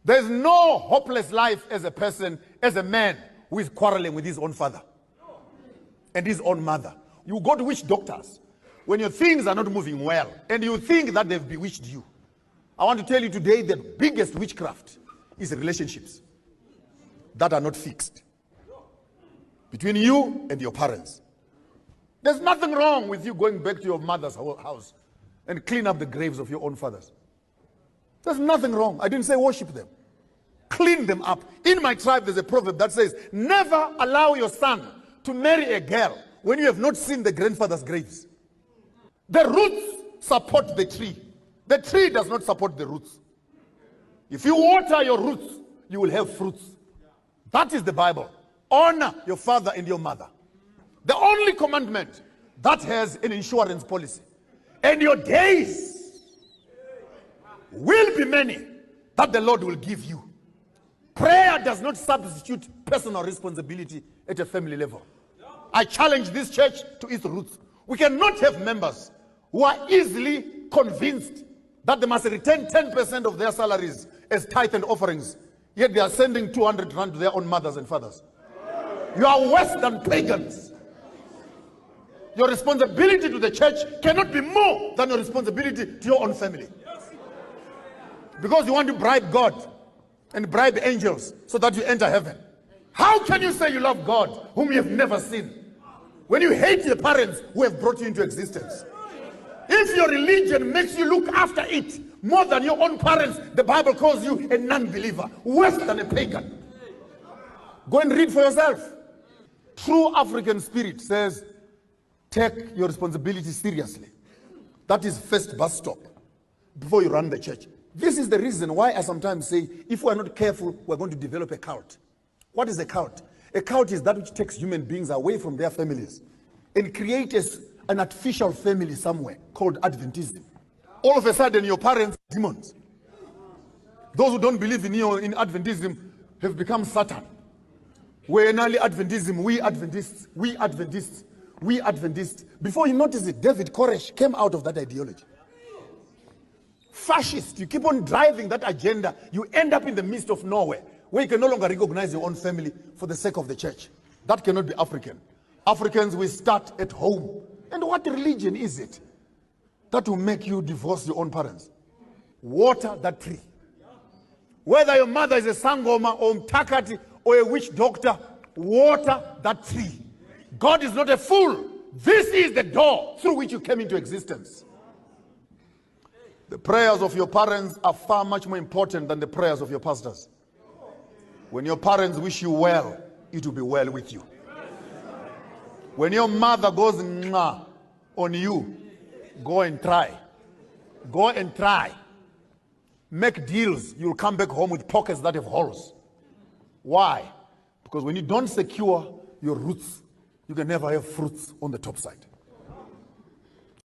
There's no hopeless life as a person, as a man who is quarreling with his own father and his own mother. You go to witch doctors when your things are not moving well and you think that they've bewitched you. I want to tell you today that the biggest witchcraft is relationships that are not fixed between you and your parents. There's nothing wrong with you going back to your mother's house and clean up the graves of your own fathers. There's nothing wrong. I didn't say worship them. Clean them up. In my tribe, there's a proverb that says, never allow your son to marry a girl when you have not seen the grandfather's graves. The roots support the tree. The tree does not support the roots. If you water your roots, you will have fruits. That is the Bible. Honor your father and your mother. The only commandment that has an insurance policy. And your days will be many that the Lord will give you. Prayer does not substitute personal responsibility at a family level. I challenge this church to its roots. We cannot have members who are easily convinced that they must return 10% of their salaries as tithe and offerings, yet they are sending 200 rand to their own mothers and fathers. You are worse than pagans. Your responsibility to the church cannot be more than your responsibility to your own family. Because you want to bribe God and bribe angels so that you enter heaven. How can you say you love God whom you have never seen when you hate the parents who have brought you into existence? If your religion makes you look after it more than your own parents, the Bible calls you a non-believer, worse than a pagan. Go and read for yourself. True African spirit says, take your responsibility seriously. That is first bus stop before you run the church. This is the reason why I sometimes say, if we're not careful, we're going to develop a cult. What is a cult? A cult is that which takes human beings away from their families and creates an artificial family somewhere called Adventism. All of a sudden, your parents are demons. Those who don't believe in you in Adventism have become Satan. We're in early Adventism, we Adventists, we Adventists, we Adventists. Before you notice it, David Koresh came out of that ideology. Fascist, you keep on driving that agenda, you end up in the midst of nowhere, where you can no longer recognize your own family for the sake of the church. That cannot be African. Africans will start at home. And what religion is it that will make you divorce your own parents? Water that tree. Whether your mother is a sangoma or mtakati or a witch doctor, water that tree. God is not a fool. This is the door through which you came into existence. The prayers of your parents are far much more important than the prayers of your pastors. When your parents wish you well, it will be well with you. When your mother goes "Mwah" on you, go and try. Go and try. Make deals. You'll come back home with pockets that have holes. Why? Because when you don't secure your roots, you can never have fruits on the top side.